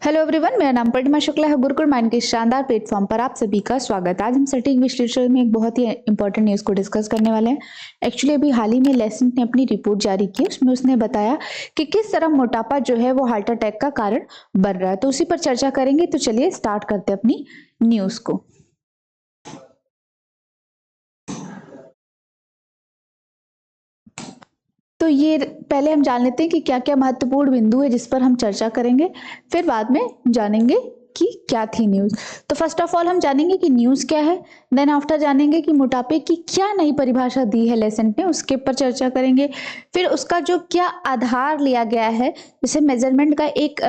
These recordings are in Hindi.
हेलो एवरीवन, मेरा नाम प्रतिमा शुक्ला है। गुरुकुल माइंड के शानदार प्लेटफॉर्म पर आप सभी का स्वागत है। आज हम सटीक विश्लेषण में एक बहुत ही इंपॉर्टेंट न्यूज़ को डिस्कस करने वाले हैं। एक्चुअली अभी हाल ही में लेसेंट ने अपनी रिपोर्ट जारी की, उसमें उसने बताया कि किस तरह मोटापा जो है वो हार्ट अटैक का कारण बन रहा है। तो उसी पर चर्चा करेंगे। तो चलिए स्टार्ट करते हैं अपनी न्यूज़ को। तो ये पहले हम जान लेते हैं कि क्या क्या महत्वपूर्ण बिंदु है जिस पर हम चर्चा करेंगे, फिर बाद में जानेंगे कि क्या थी न्यूज़। तो फर्स्ट ऑफ ऑल हम जानेंगे कि न्यूज़ क्या है, देन आफ्टर जानेंगे कि मोटापे की क्या नई परिभाषा दी है लेसेंट ने, उसके ऊपर चर्चा करेंगे। फिर उसका जो क्या आधार लिया गया है, जैसे मेजरमेंट का एक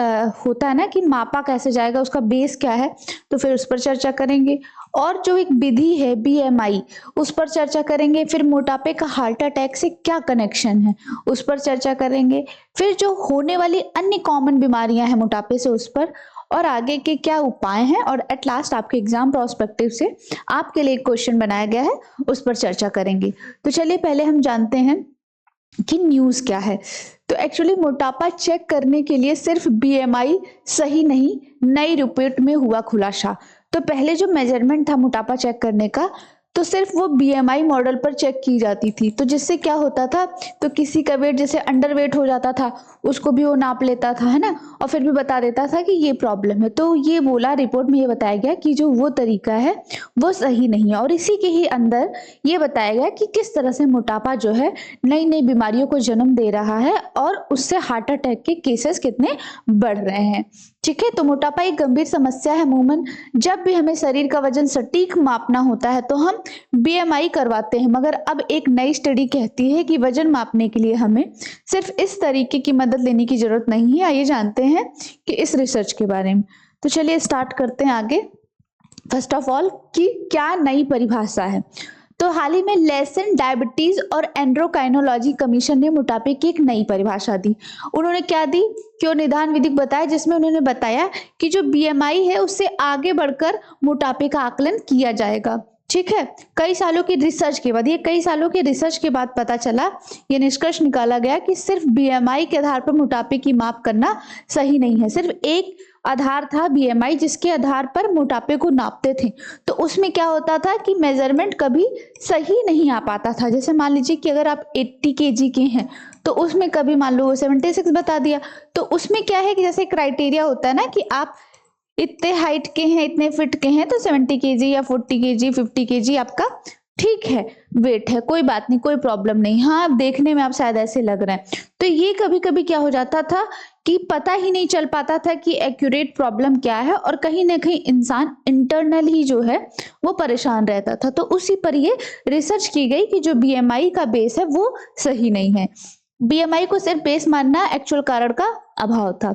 होता है ना कि मापा कैसे जाएगा, उसका बेस क्या है, तो फिर उस पर चर्चा करेंगे। और जो एक विधि है बीएमआई, उस पर चर्चा करेंगे। फिर मोटापे का हार्ट अटैक से क्या कनेक्शन है, उस पर चर्चा करेंगे। फिर जो होने वाली अन्य कॉमन बीमारियां हैं मोटापे से, उस पर, और आगे के क्या उपाय हैं, और एट लास्ट आपके एग्जाम प्रोस्पेक्टिव से आपके लिए एक क्वेश्चन बनाया गया है, उस पर चर्चा करेंगे। तो चलिए पहले हम जानते हैं कि न्यूज़ क्या है। तो एक्चुअली मोटापा चेक करने के लिए सिर्फ बीएमआई सही नहीं, नई रिपोर्ट में हुआ खुलासा। तो पहले जो मेजरमेंट था मोटापा चेक करने का, तो सिर्फ वो बीएमआई मॉडल पर चेक की जाती थी। तो जिससे क्या होता था, तो किसी का वेट जैसे अंडर वेट हो जाता था, उसको भी वो नाप लेता था, है ना, और फिर भी बता देता था कि ये प्रॉब्लम है। तो ये बोला, रिपोर्ट में ये बताया गया कि जो वो तरीका है वो सही नहीं है। और इसी के ही अंदर ये बताया गया कि किस तरह से मोटापा जो है नई नई बीमारियों को जन्म दे रहा है, और उससे हार्ट अटैक के केसेस कितने बढ़ रहे हैं। ठीक है, तो मोटापा एक गंभीर समस्या है। अमूमन जब भी हमें शरीर का वजन सटीक मापना होता है तो हम बीएमआई करवाते हैं, मगर अब एक नई स्टडी कहती है कि वजन मापने के लिए हमें सिर्फ इस तरीके की मदद लेने की जरूरत नहीं है। आइए जानते हैं कि इस रिसर्च के बारे में। तो चलिए स्टार्ट करते हैं आगे। फर्स्ट ऑफ ऑल कि क्या नई परिभाषा है। तो हाल ही में लेसेंट डायबिटीज और एंड्रोकाइनोलॉजी कमीशन ने मोटापे की एक नई परिभाषा दी। उन्होंने क्या दी कि वो निदान विधिक बताया, जिसमें उन्होंने बताया कि जो बीएमआई है उससे आगे बढ़कर मोटापे का आकलन किया जाएगा। ठीक है, कई सालों की रिसर्च के बाद, ये कई सालों के रिसर्च के बाद पता चला, ये निष्कर्ष निकाला गया कि सिर्फ बीएमआई के आधार पर मोटापे की माप करना सही नहीं है। सिर्फ एक आधार था बीएमआई, जिसके आधार पर मोटापे को नापते थे। तो उसमें क्या होता था कि मेजरमेंट कभी सही नहीं आ पाता था। जैसे मान लीजिए कि अगर आप 80 केजी के हैं, तो उसमें कभी मान लो 76 बता दिया। तो उसमें क्या है कि जैसे क्राइटेरिया होता है ना कि आप इतने हाइट के हैं, इतने फिट के हैं, तो 70 केजी या 40 केजी 50 केजी आपका ठीक है, वेट है, कोई बात नहीं, कोई प्रॉब्लम नहीं। हाँ, आप देखने में आप शायद ऐसे लग रहे हैं। तो ये कभी कभी क्या हो जाता था कि पता ही नहीं चल पाता था कि एक्यूरेट प्रॉब्लम क्या है, और कहीं ना कहीं इंसान इंटरनल ही जो है वो परेशान रहता था। तो उसी पर ये रिसर्च की गई कि जो बीएमआई का बेस है वो सही नहीं है। बीएमआई को सिर्फ बेस मानना एक्चुअल कारण का अभाव था।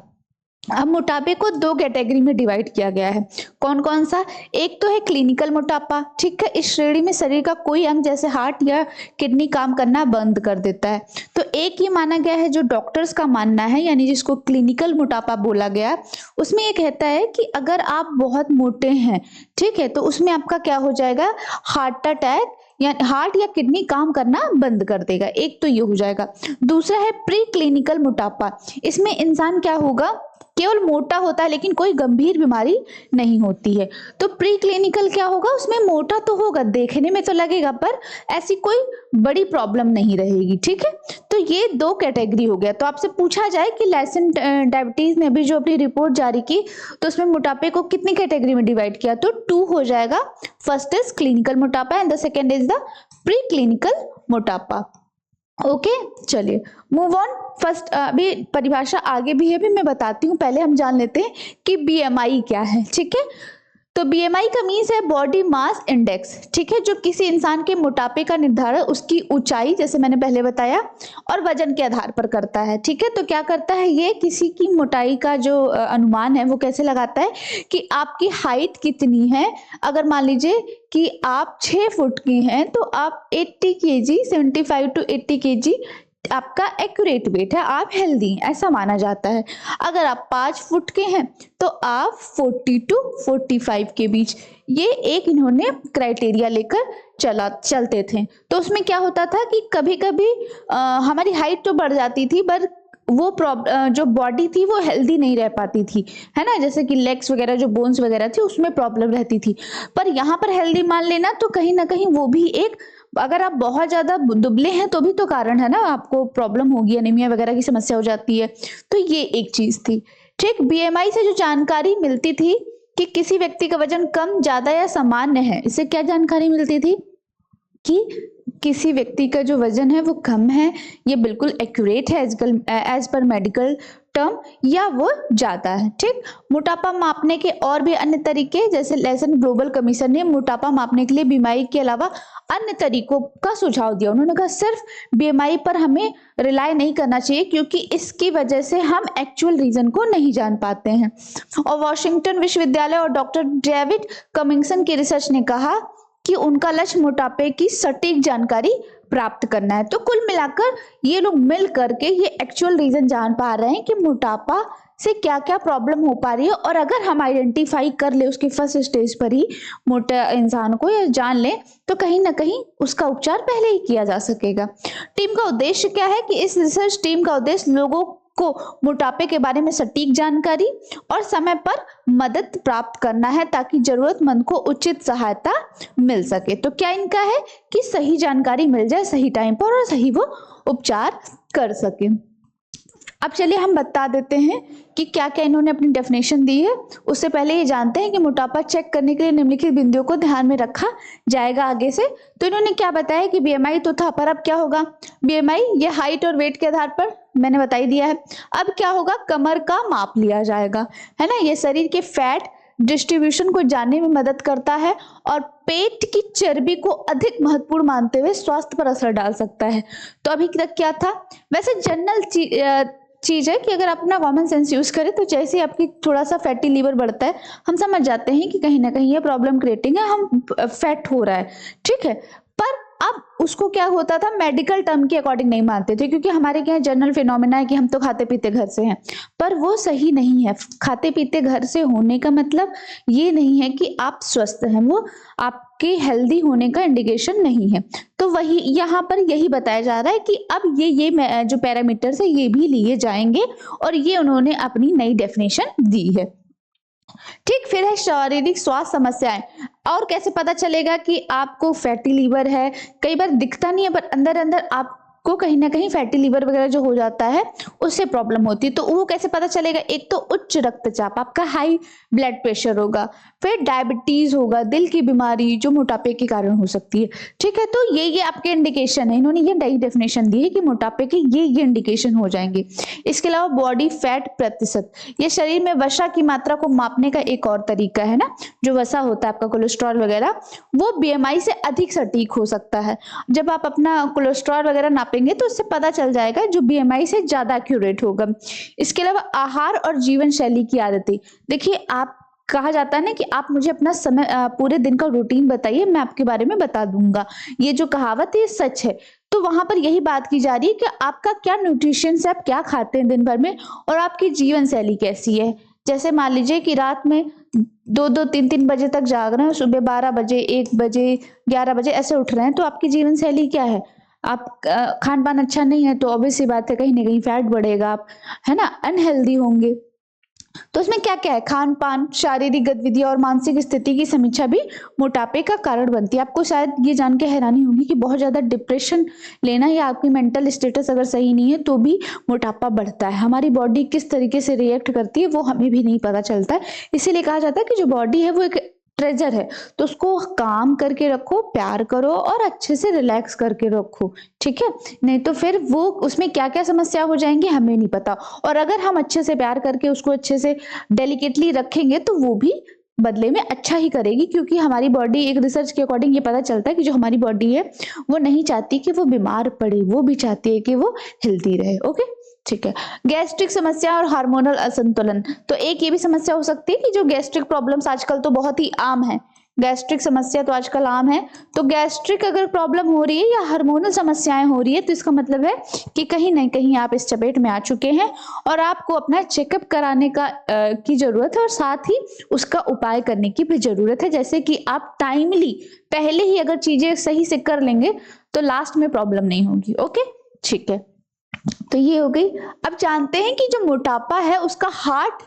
अब मोटापे को दो कैटेगरी में डिवाइड किया गया है। कौन कौन सा? एक तो है क्लिनिकल मोटापा। ठीक है, इस श्रेणी में शरीर का कोई अंग जैसे हार्ट या किडनी काम करना बंद कर देता है। तो एक ये माना गया है जो डॉक्टर्स का मानना है, यानी जिसको क्लिनिकल मोटापा बोला गया, उसमें ये कहता है कि अगर आप बहुत मोटे हैं, ठीक है, तो उसमें आपका क्या हो जाएगा, हार्ट अटैक या हार्ट या किडनी काम करना बंद कर देगा। एक तो ये हो जाएगा। दूसरा है प्री क्लिनिकल मोटापा। इसमें इंसान क्या होगा, केवल मोटा होता है लेकिन कोई गंभीर बीमारी नहीं होती है। तो प्री क्लिनिकल क्या होगा, उसमें मोटा तो होगा, देखने में तो लगेगा, पर ऐसी कोई बड़ी प्रॉब्लम नहीं रहेगी। ठीक है, तो ये दो कैटेगरी हो गया। तो आपसे पूछा जाए कि लेसेंट डायबिटीज ने भी जो अपनी रिपोर्ट जारी की, तो उसमें मोटापे को कितनी कैटेगरी में डिवाइड किया, तो 2 हो जाएगा। फर्स्ट इज क्लिनिकल मोटापा and the second is the pre clinical मोटापा। ओके, चलिए मूव ऑन। फर्स्ट अभी परिभाषा आगे भी है, भी मैं बताती हूँ। पहले हम जान लेते हैं कि बीएमआई क्या है। ठीक है, तो बीएमआई का मीन्स है बॉडी मास इंडेक्स। ठीक है, जो किसी इंसान के मोटापे का निर्धारण उसकी ऊंचाई, जैसे मैंने पहले बताया, और वजन के आधार पर करता है। ठीक है, तो क्या करता है ये, किसी की मोटाई का जो अनुमान है वो कैसे लगाता है कि आपकी हाइट कितनी है। अगर मान लीजिए कि आप 6 फुट की हैं, तो आप 80 केजी, 75 टू 80 केजी आपका एक्यूरेट वेट है, आप हेल्दी हैं, ऐसा माना जाता है। अगर आप 5 फुट के हैं तो आप 40 टू 45 के बीच, ये एक इन्होंने क्राइटेरिया लेकर चलते थे। तो उसमें क्या होता था कि कभी कभी हमारी हाइट तो बढ़ जाती थी, पर जो बॉडी थी वो हेल्दी नहीं रह पाती थी, है ना, जैसे कि लेग्स वगैरह जो बोन्स वगैरह थी उसमें प्रॉब्लम रहती थी। पर यहाँ पर हेल्दी मान लेना तो कहीं ना कहीं वो भी एक, अगर आप बहुत ज्यादा दुबले हैं तो भी तो कारण है ना, आपको प्रॉब्लम होगी, एनीमिया वगैरह की समस्या हो जाती है। तो ये एक चीज थी। ठीक, बीएमआई से जो जानकारी मिलती थी कि किसी व्यक्ति का वजन कम, ज्यादा या सामान्य है, इससे क्या जानकारी मिलती थी कि किसी व्यक्ति का जो वजन है वो कम है, ये बिल्कुल एक्यूरेट है एज पर मेडिकल टर्म, या वो ज्यादा है। ठीक, मोटापा मापने के और भी अन्य तरीके, जैसे लेसन ग्लोबल कमीशन ने मोटापा मापने के लिए बीएमआई के अलावा अन्य तरीकों का सुझाव दिया। उन्होंने कहा सिर्फ बीएमआई पर हमें रिलाई नहीं करना चाहिए, क्योंकि इसकी वजह से हम एक्चुअल रीजन को नहीं जान पाते हैं। और वॉशिंगटन विश्वविद्यालय और डॉक्टर डेविड कमिंगसन की रिसर्च ने कहा कि उनका लक्ष्य मोटापे की सटीक जानकारी प्राप्त करना है। तो कुल मिलाकर ये लोग मिल करके ये एक्चुअल रीजन जान पा रहे हैं कि मोटापा से क्या क्या प्रॉब्लम हो पा रही है, और अगर हम आइडेंटिफाई कर ले उसके फर्स्ट स्टेज पर ही मोटे इंसान को, या जान ले, तो कहीं ना कहीं उसका उपचार पहले ही किया जा सकेगा। टीम का उद्देश्य क्या है कि इस रिसर्च टीम का उद्देश्य लोगों को मोटापे के बारे में सटीक जानकारी और समय पर मदद प्राप्त करना है, ताकि जरूरतमंद को उचित सहायता मिल सके। तो क्या इनका है कि सही जानकारी मिल जाए सही टाइम पर और सही वो उपचार कर सके। अब चलिए हम बता देते हैं कि क्या क्या इन्होंने अपनी डेफिनेशन दी है। उससे पहले ये जानते हैं कि मोटापा चेक करने के लिए निम्नलिखित बिंदुओं को ध्यान में रखा जाएगा आगे से। तो इन्होंने क्या बताया कि बीएमआई तो था, पर अब क्या होगा, बीएमआई ये हाइट और वेट के आधार पर मैंने बता ही दिया है। अब क्या होगा, कमर का माप लिया जाएगा, है ना, ये शरीर के फैट डिस्ट्रीब्यूशन को जानने में मदद करता है और पेट की चर्बी को अधिक महत्वपूर्ण मानते हुए स्वास्थ्य पर असर डाल सकता है। तो अभी तक क्या था, वैसे जनरल चीज है कि अगर अपना कॉमन सेंस यूज करें तो जैसे ही आपकी थोड़ा सा फैटी लीवर बढ़ता है, हम समझ जाते हैं कि कहीं ना कहीं ये प्रॉब्लम क्रिएटिंग है, हम फैट हो रहा है। ठीक है, पर अब उसको क्या होता था, मेडिकल टर्म के अकॉर्डिंग नहीं मानते थे, क्योंकि हमारे क्या जनरल फिनोमेना है कि हम तो खाते पीते घर से हैं, पर वो सही नहीं है। खाते पीते घर से होने का मतलब ये नहीं है कि आप स्वस्थ हैं, वो आपके हेल्दी होने का इंडिकेशन नहीं है। तो वही यहाँ पर यही बताया जा रहा है कि अब ये जो पैरामीटर्स है ये भी लिए जाएंगे, और ये उन्होंने अपनी नई डेफिनेशन दी है। ठीक, फिर है शारीरिक स्वास्थ्य समस्याएं। और कैसे पता चलेगा कि आपको फैटी लीवर है, कई बार दिखता नहीं है पर अंदर अंदर आपको कहीं ना कहीं फैटी लीवर वगैरह जो हो जाता है उससे प्रॉब्लम होती है। तो वो कैसे पता चलेगा, एक तो उच्च रक्तचाप, आपका हाई ब्लड प्रेशर होगा, फिर डायबिटीज होगा, दिल की बीमारी जो मोटापे के कारण हो सकती है। ठीक है, तो ये आपके इंडिकेशन है। इन्होंने ये नई डेफिनेशन दी है कि मोटापे के ये इंडिकेशन हो जाएंगे। इसके अलावा बॉडी फैट प्रतिशत, ये शरीर में वसा की मात्रा को मापने का एक और तरीका है ना, जो वसा होता है आपका कोलेस्ट्रॉल वगैरह, वो बीएमआई से अधिक सटीक हो सकता है। जब आप अपना कोलेस्ट्रॉल वगैरह नापेंगे तो उससे पता चल जाएगा, जो बीएमआई से ज्यादा एक्यूरेट होगा। इसके अलावा आहार और जीवन शैली की आदतें, देखिए आप कहा जाता है ना कि आप मुझे अपना समय पूरे दिन का रूटीन बताइए, मैं आपके बारे में बता दूंगा। ये जो कहावत है ये सच है। तो वहां पर यही बात की जा रही है कि आपका क्या न्यूट्रिशन है, आप क्या खाते हैं दिन भर में, और आपकी जीवन शैली कैसी है। जैसे मान लीजिए कि रात में 2-2, 3-3 बजे तक जाग रहे हैं, सुबह 12 बजे, 1 बजे, 11 बजे ऐसे उठ रहे हैं, तो आपकी जीवन शैली क्या है। आप खान पान अच्छा नहीं है तो ऑब्वियस सी बात है कहीं ना कहीं फैट बढ़ेगा, आप, है ना, अनहेल्दी होंगे। तो इसमें क्या क्या है, खान पान, शारीरिक गतिविधि और मानसिक स्थिति की समीक्षा भी मोटापे का कारण बनती है। आपको शायद ये जान के हैरानी होगी कि बहुत ज्यादा डिप्रेशन लेना या आपकी मेंटल स्टेटस अगर सही नहीं है तो भी मोटापा बढ़ता है। हमारी बॉडी किस तरीके से रिएक्ट करती है वो हमें भी नहीं पता चलता है। इसीलिए कहा जाता है कि जो बॉडी है वो एक ट्रेजर है, तो उसको काम करके रखो, प्यार करो और अच्छे से रिलैक्स करके रखो। ठीक है, नहीं तो फिर वो उसमें क्या क्या समस्या हो जाएंगी हमें नहीं पता। और अगर हम अच्छे से प्यार करके उसको अच्छे से डेलिकेटली रखेंगे तो वो भी बदले में अच्छा ही करेगी, क्योंकि हमारी बॉडी, एक रिसर्च के अकॉर्डिंग ये पता चलता है कि जो हमारी बॉडी है वो नहीं चाहती कि वो बीमार पड़े, वो भी चाहती है कि वो हेल्दी रहे। ओके, ठीक है। गैस्ट्रिक समस्या और हार्मोनल असंतुलन, तो एक ये भी समस्या हो सकती है कि जो गैस्ट्रिक प्रॉब्लम्स आजकल तो बहुत ही आम है, गैस्ट्रिक समस्या तो आजकल आम है। तो गैस्ट्रिक अगर प्रॉब्लम हो रही है या हार्मोनल समस्याएं हो रही है तो इसका मतलब है कि कहीं ना कहीं आप इस चपेट में आ चुके हैं और आपको अपना चेकअप कराने की जरूरत है, और साथ ही उसका उपाय करने की भी जरूरत है। जैसे कि आप टाइमली पहले ही अगर चीजें सही से कर लेंगे तो लास्ट में प्रॉब्लम नहीं होगी। ओके, ठीक है। तो ये हो गई। अब जानते हैं कि जो मोटापा है उसका हार्ट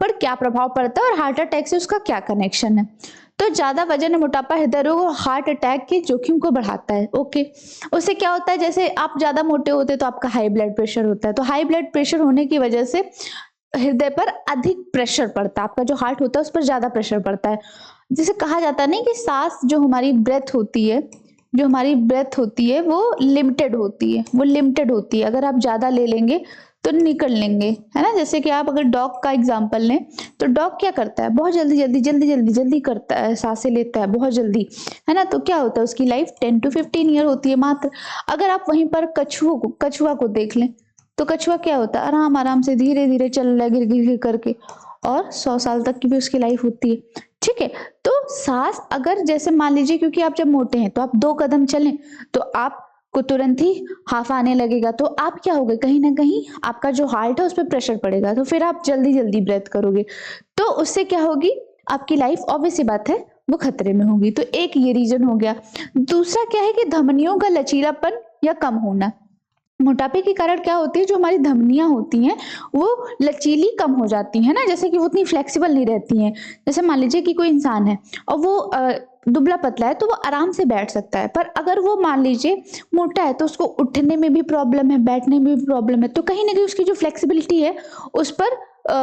पर क्या प्रभाव पड़ता है और हार्ट अटैक से उसका क्या कनेक्शन है। तो ज्यादा वजन और मोटापा हृदय रोग और हार्ट अटैक के जोखिम को बढ़ाता है। ओके, उससे क्या होता है, जैसे आप ज्यादा मोटे होते हैं तो आपका हाई ब्लड प्रेशर होता है, तो हाई ब्लड प्रेशर होने की वजह से हृदय पर अधिक प्रेशर पड़ता है, आपका जो हार्ट होता है उस पर ज्यादा प्रेशर पड़ता है। जिसे कहा जाता है नहीं कि सांस जो हमारी ब्रेथ होती है, जो हमारी ब्रेथ होती है वो लिमिटेड होती है, वो लिमिटेड होती है। अगर आप ज्यादा ले लेंगे तो निकल लेंगे, है ना। जैसे कि आप अगर डॉग का एग्जांपल लें तो डॉग क्या करता है, बहुत जल्दी जल्दी जल्दी जल्दी जल्दी करता है, सांसें लेता है बहुत जल्दी, है ना। तो क्या होता है, उसकी लाइफ 10 to 15 ईयर होती है मात्र। अगर आप वहीं पर कछुआ को देख लें तो कछुआ क्या होता है, आराम आराम से धीरे धीरे चल रहा है, गिर गिर गिर करके, और 100 साल तक की भी उसकी लाइफ होती है। ठीक है, तो सांस अगर जैसे मान लीजिए, क्योंकि आप जब मोटे हैं तो आप 2 कदम चलें तो आपको तुरंत ही हाफ आने लगेगा, तो आप क्या होगे, कहीं ना कहीं आपका जो हार्ट है उस पर प्रेशर पड़ेगा, तो फिर आप जल्दी जल्दी ब्रेथ करोगे, तो उससे क्या होगी, आपकी लाइफ ऑब्वियस सी बात है वो खतरे में होगी। तो एक ये रीजन हो गया। दूसरा क्या है कि धमनियों का लचीलापन या कम होना। मोटापे के कारण क्या होती है, जो हमारी धमनियां होती हैं वो लचीली कम हो जाती है ना, जैसे कि वो उतनी फ्लेक्सिबल नहीं रहती हैं। जैसे मान लीजिए कि कोई इंसान है और वो दुबला पतला है तो वो आराम से बैठ सकता है, पर अगर वो मान लीजिए मोटा है तो उसको उठने में भी प्रॉब्लम है, बैठने में भी प्रॉब्लम है, तो कहीं ना कहीं उसकी जो फ्लेक्सिबिलिटी है उस पर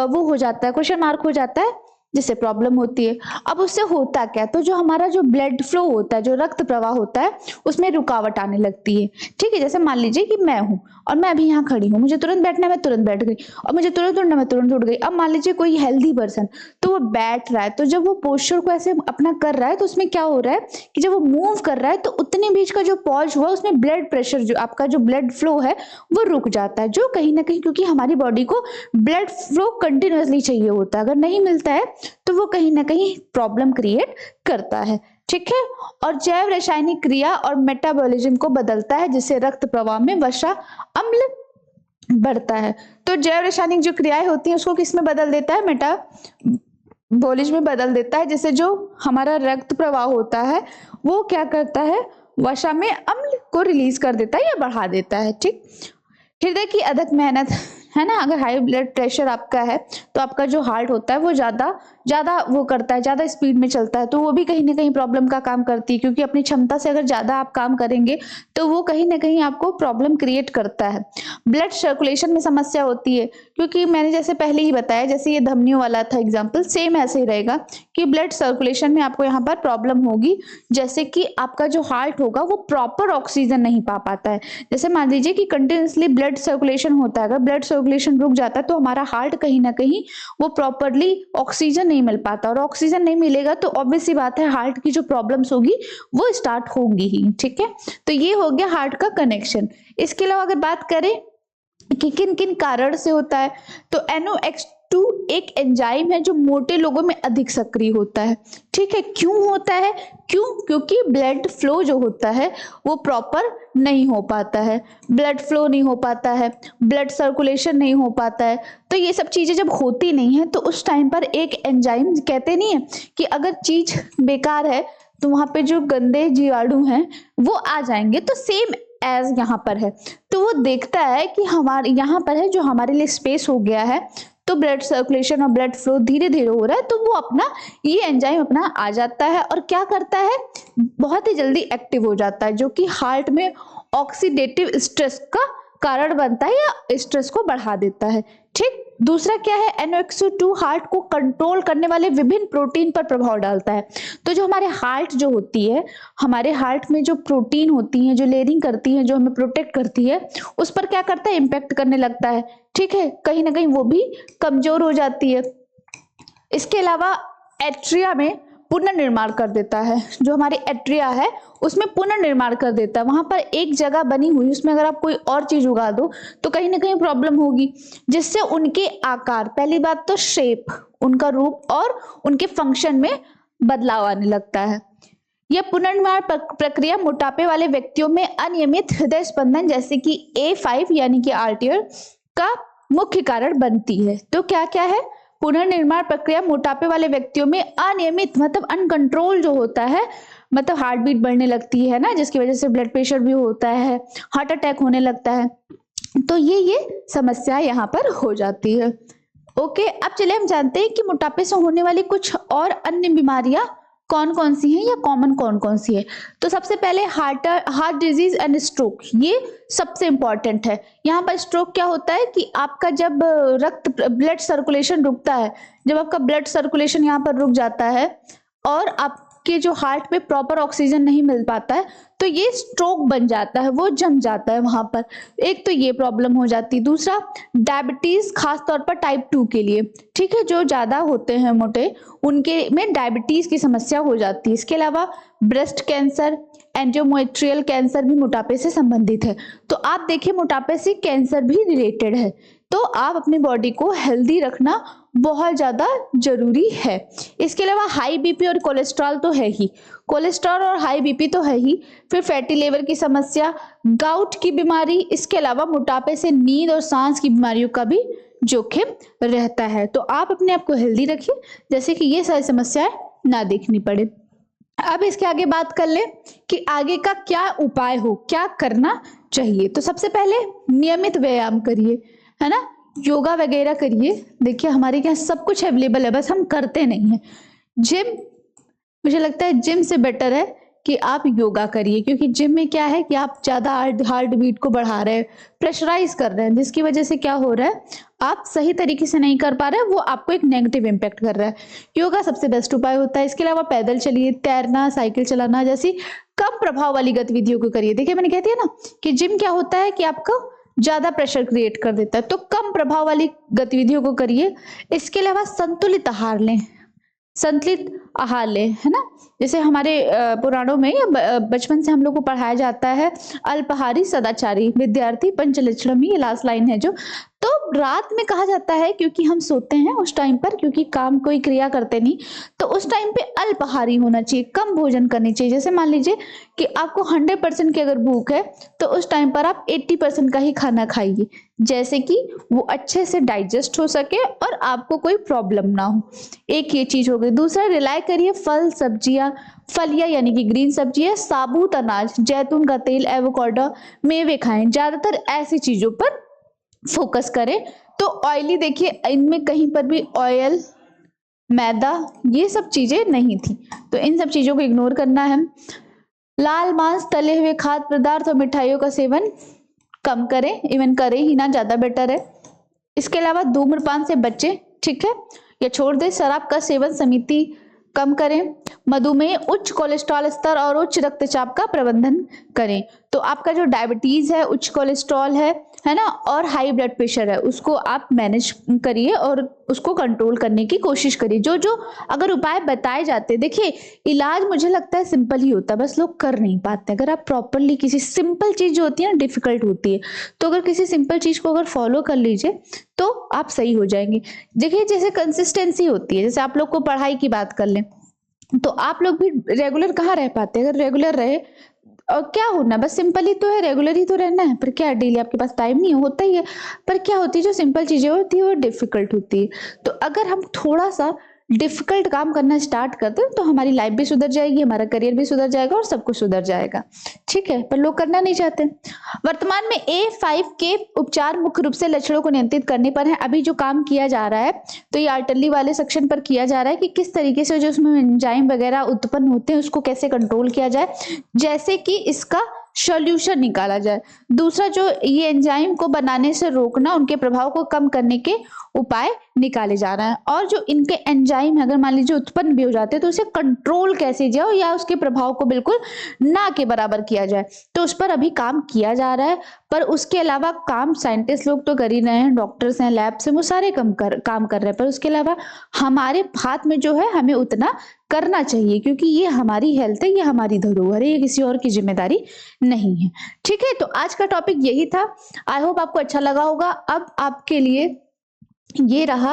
वो हो जाता है, क्वेश्चन मार्क हो जाता है, जिससे प्रॉब्लम होती है। अब उससे होता क्या, तो जो हमारा जो ब्लड फ्लो होता है, जो रक्त प्रवाह होता है, उसमें रुकावट आने लगती है। ठीक है, जैसे मान लीजिए कि मैं हूं और मैं अभी यहाँ खड़ी हूँ, मुझे तुरंत बैठना है, मैं तुरंत बैठ गई, और मुझे तुरंत उठना, मैं तुरंत उठ गई। अब मान लीजिए कोई हेल्दी पर्सन, तो वो बैठ रहा है, तो जब वो पोस्चर को ऐसे अपना कर रहा है तो उसमें क्या हो रहा है कि जब वो मूव कर रहा है तो उतने बीच का जो पॉज हुआ उसमें ब्लड प्रेशर, जो आपका जो ब्लड फ्लो है वो रुक जाता है, जो कहीं ना कहीं, क्योंकि हमारी बॉडी को ब्लड फ्लो कंटिन्यूअसली चाहिए होता है, अगर नहीं मिलता है तो वो कहीं ना कहीं प्रॉब्लम क्रिएट करता है। ठीक है, और जैव रासायनिक क्रिया और मेटाबॉलिज्म को बदलता है, जिससे रक्त प्रवाह में वसा अम्ल बढ़ता है। तो जैव रासायनिक जो क्रियाएं होती हैं उसको किस में बदल देता है, मेटाबॉलिज्म में बदल देता है, जिससे जो हमारा रक्त प्रवाह होता है वो क्या करता है, वसा में अम्ल को रिलीज कर देता है या बढ़ा देता है। ठीक, हृदय की अधिक मेहनत, है ना। अगर हाई ब्लड प्रेशर आपका है तो आपका जो हार्ट होता है वो ज्यादा ज्यादा वो करता है, ज्यादा स्पीड में चलता है, तो वो भी कहीं ना कहीं प्रॉब्लम का काम करती है, क्योंकि अपनी क्षमता से अगर ज्यादा आप काम करेंगे तो वो कहीं ना कहीं आपको प्रॉब्लम क्रिएट करता है। ब्लड सर्कुलेशन में समस्या होती है, क्योंकि मैंने जैसे पहले ही बताया, जैसे ये धमनियों वाला था एग्जाम्पल, सेम ऐसे ही रहेगा कि ब्लड सर्कुलेशन में आपको यहाँ पर प्रॉब्लम होगी, जैसे कि आपका जो हार्ट होगा वो प्रॉपर ऑक्सीजन नहीं पा पाता है। जैसे मान लीजिए कि कंटिन्यूसली ब्लड सर्कुलेशन होता है, अगर ब्लड सर्कुलेशन रुक जाता है तो हमारा हार्ट कहीं ना कहीं वो प्रॉपरली ऑक्सीजन नहीं मिल पाता, और ऑक्सीजन नहीं मिलेगा तो ऑब्वियस सी बात है हार्ट की जो प्रॉब्लम्स होगी वो स्टार्ट होंगी ही। ठीक है, तो ये हो गया हार्ट का कनेक्शन। इसके अलावा अगर बात करें कि किन किन कारण से होता है, तो NOx2 एक एंजाइम है जो मोटे लोगों में अधिक सक्रिय होता है। ठीक है, क्यों होता है, क्योंकि ब्लड फ्लो जो होता है वो प्रॉपर नहीं हो पाता है, ब्लड फ्लो नहीं हो पाता है, ब्लड सर्कुलेशन नहीं हो पाता है। तो ये सब चीजें जब होती नहीं है तो उस टाइम पर एक एंजाइम, कहते नहीं है कि अगर चीज बेकार है तो वहां पे जो गंदे जीवाणु हैं वो आ जाएंगे, तो सेम एज यहाँ पर है, तो वो देखता है कि हमारे यहाँ पर है जो हमारे लिए स्पेस हो गया है, तो ब्लड सर्कुलेशन और ब्लड फ्लो धीरे धीरे हो रहा है, तो वो अपना ये एंजाइम अपना आ जाता है और क्या करता है, बहुत ही जल्दी एक्टिव हो जाता है, जो कि हार्ट में ऑक्सीडेटिव स्ट्रेस का कारण बनता है या स्ट्रेस को बढ़ा देता है। ठीक, दूसरा क्या है, NOx2 हार्ट को कंट्रोल करने वाले विभिन्न प्रोटीन पर प्रभाव डालता है। तो जो हमारे हार्ट जो होती है, हमारे हार्ट में जो प्रोटीन होती है, जो लेयरिंग करती है, जो हमें प्रोटेक्ट करती है, उस पर क्या करता है, इम्पैक्ट करने लगता है। ठीक है, कहीं ना कहीं वो भी कमजोर हो जाती है। इसके अलावा एट्रिया में पुनर्निर्माण कर देता है, जो हमारी एट्रिया है उसमें पुनर्निर्माण कर देता है। वहां पर एक जगह बनी हुई, उसमें अगर आप कोई और चीज उगा दो तो कहीं ना कहीं प्रॉब्लम होगी, जिससे उनके आकार, पहली बात तो शेप, उनका रूप और उनके फंक्शन में बदलाव आने लगता है। यह पुनर्निर्माण प्रक्रिया मोटापे वाले व्यक्तियों में अनियमित हृदय स्पंदन जैसे कि A5 यानी कि आर्टियर का मुख्य कारण बनती है। तो क्या क्या है, पुनर्निर्माण प्रक्रिया मोटापे वाले व्यक्तियों में अनियमित मतलब अनकंट्रोल जो होता है, मतलब हार्ट बीट बढ़ने लगती है ना, जिसकी वजह से ब्लड प्रेशर भी होता है, हार्ट अटैक होने लगता है। तो ये समस्या यहाँ पर हो जाती है। ओके, अब चलिए हम जानते हैं कि मोटापे से होने वाली कुछ और अन्य बीमारियां कौन कौन सी हैं या कॉमन कौन कौन सी है। तो सबसे पहले हार्ट डिजीज एंड स्ट्रोक, ये सबसे इंपॉर्टेंट है। यहाँ पर स्ट्रोक क्या होता है कि आपका जब ब्लड सर्कुलेशन रुकता है, जब आपका ब्लड सर्कुलेशन यहाँ पर रुक जाता है और आपके जो हार्ट में प्रॉपर ऑक्सीजन नहीं मिल पाता है, तो ये स्ट्रोक बन जाता है, वो जम जाता है वहां पर। एक तो ये प्रॉब्लम हो जाती है। दूसरा, डायबिटीज, खास तौर पर टाइप 2 के लिए, ठीक है, जो ज्यादा होते हैं मोटे, उनके में डायबिटीज की समस्या हो जाती है। इसके अलावा ब्रेस्ट कैंसर, एंडोमेट्रियल कैंसर भी मोटापे से संबंधित है। तो आप देखिए, मोटापे से कैंसर भी रिलेटेड है। तो आप अपनी बॉडी को हेल्दी रखना बहुत ज्यादा जरूरी है। इसके अलावा हाई बीपी और कोलेस्ट्रॉल तो है ही, कोलेस्ट्रॉल और हाई बीपी तो है ही। फिर फैटी लिवर की समस्या, गाउट की बीमारी, इसके अलावा मोटापे से नींद और सांस की बीमारियों का भी जोखिम रहता है। तो आप अपने आप को हेल्दी रखिए, जैसे कि ये सारी समस्याएं ना देखनी पड़े। अब इसके आगे बात कर ले कि आगे का क्या उपाय हो, क्या करना चाहिए। तो सबसे पहले नियमित व्यायाम करिए, है ना, योगा वगैरह करिए। देखिए हमारे यहाँ सब कुछ अवेलेबल है, बस हम करते नहीं है। जिम, मुझे लगता है जिम से बेटर है कि आप योगा करिए, क्योंकि जिम में क्या है कि आप ज्यादा हार्ट बीट को बढ़ा रहे हैं, प्रेशराइज कर रहे हैं, जिसकी वजह से क्या हो रहा है, आप सही तरीके से नहीं कर पा रहे हैं, वो आपको एक नेगेटिव इम्पैक्ट कर रहा है। योगा सबसे बेस्ट उपाय होता है। इसके अलावा पैदल चलिए, तैरना, साइकिल चलाना जैसी कम प्रभाव वाली गतिविधियों को करिए। देखिए मैंने कहती है ना कि जिम क्या होता है कि आपको ज्यादा प्रेशर क्रिएट कर देता है, तो कम प्रभाव वाली गतिविधियों को करिए। इसके अलावा संतुलित आहार लें, संतुलित आहार लें, है ना। जैसे हमारे पुराणों में या बचपन से हम लोग को पढ़ाया जाता है, अल्पाहारी सदाचारी विद्यार्थी पंचलक्षणम, ये लास्ट लाइन है जो। तो रात में कहा जाता है क्योंकि हम सोते हैं उस टाइम पर, क्योंकि काम कोई क्रिया करते नहीं, तो उस टाइम पे अल्पाहारी होना चाहिए, कम भोजन करनी चाहिए। जैसे मान लीजिए कि आपको 100% की अगर भूख है, तो उस टाइम पर आप 80% का ही खाना खाइए, जैसे कि वो अच्छे से डाइजेस्ट हो सके और आपको कोई प्रॉब्लम ना हो। एक ये चीज हो गई। दूसरा, रिलाय करिए फल सब्जियां, फलियां यानी कि ग्रीन सब्जियां, साबुत अनाज, जैतून का तेल, एवोकाडो, मेवे खाएं। ज्यादातर ऐसी चीजों पर फोकस करें। तो ऑयली, देखिए इनमें कहीं पर भी ऑयल, मैदा, ये सब चीजें नहीं थी, तो इन सब चीजों को इग्नोर करना है। लाल मांस, तले हुए खाद्य पदार्थ और मिठाइयों का सेवन कम करें, इवन करें ही ना, ज्यादा बेटर है। इसके अलावा धूम्रपान से बचें, ठीक है, या छोड़ दें। शराब का सेवन समिति कम करें। मधुमेह, उच्च कोलेस्ट्रॉल स्तर और उच्च रक्तचाप का प्रबंधन करें। तो आपका जो डायबिटीज है, उच्च कोलेस्ट्रॉल है ना, और हाई ब्लड प्रेशर है, उसको आप मैनेज करिए और उसको कंट्रोल करने की कोशिश करिए। जो जो अगर उपाय बताए जाते हैं, देखिए इलाज मुझे लगता है सिंपल ही होता है, बस लोग कर नहीं पाते। अगर आप प्रॉपरली किसी सिंपल चीज जो होती है ना, डिफिकल्ट होती है, तो अगर किसी सिंपल चीज को अगर फॉलो कर लीजिए तो आप सही हो जाएंगे। देखिए जैसे कंसिस्टेंसी होती है, जैसे आप लोग को पढ़ाई की बात कर लें, तो आप लोग भी रेगुलर कहाँ रह पाते हैं। अगर रेगुलर रहे और क्या होना, बस सिंपल ही तो है, रेगुलर ही तो रहना है, पर क्या डेली आपके पास टाइम नहीं होता ही है। पर क्या होती है, जो सिंपल चीजें होती है वो डिफिकल्ट होती है। तो अगर हम थोड़ा सा डिफिकल्ट काम करना स्टार्ट करते हैं, तो हमारी लाइफ भी सुधर जाएगी, हमारा करियर भी सुधर जाएगा और सब कुछ सुधर जाएगा, ठीक है। पर लोग करना नहीं चाहते। वर्तमान में A5 के उपचार मुख्य रूप से लक्षणों को नियंत्रित करने पर है। अभी जो काम किया जा रहा है, तो ये आर्टली वाले सेक्शन पर किया जा रहा है कि किस तरीके से जो उसमें एंजाइम वगैरह उत्पन्न होते हैं उसको कैसे कंट्रोल किया जाए, जैसे कि इसका सॉल्यूशन निकाला जाए। दूसरा, जो ये एंजाइम को बनाने से रोकना, उनके प्रभाव को कम करने के उपाय निकाले जा रहे हैं। और जो इनके एंजाइम है, अगर मान लीजिए उत्पन्न भी हो जाते हैं, तो उसे कंट्रोल कैसे जाओ या उसके प्रभाव को बिल्कुल ना के बराबर किया जाए, तो उस पर अभी काम किया जा रहा है। पर उसके अलावा काम साइंटिस्ट लोग तो कर ही रहे हैं, डॉक्टर्स हैं, लैब्स हैं, वो सारे काम कर रहे हैं। पर उसके अलावा हमारे हाथ में जो है, हमें उतना करना चाहिए, क्योंकि ये हमारी हेल्थ है, ये हमारी धरोहर है, ये किसी और की जिम्मेदारी नहीं है, ठीक है। तो आज का टॉपिक यही था। आई होप आपको अच्छा लगा होगा। अब आपके लिए ये रहा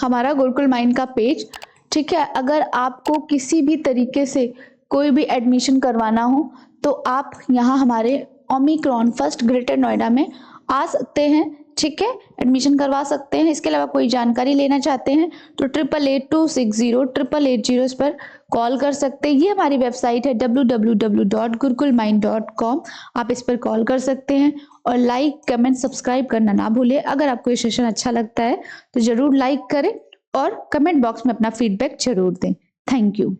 हमारा गुरुकुल माइंड का पेज, ठीक है। अगर आपको किसी भी तरीके से कोई भी एडमिशन करवाना हो, तो आप यहाँ हमारे ओमिक्रॉन फर्स्ट ग्रेटर नोएडा में आ सकते हैं, ठीक है, एडमिशन करवा सकते हैं। इसके अलावा कोई जानकारी लेना चाहते हैं तो 8882608880 इस पर कॉल कर सकते हैं। ये हमारी वेबसाइट है www.gurkulmind.com, आप इस पर कॉल कर सकते हैं। और लाइक कमेंट सब्सक्राइब करना ना भूलें। अगर आपको ये सेशन अच्छा लगता है तो जरूर लाइक करें और कमेंट बॉक्स में अपना फीडबैक जरूर दें। Thank you.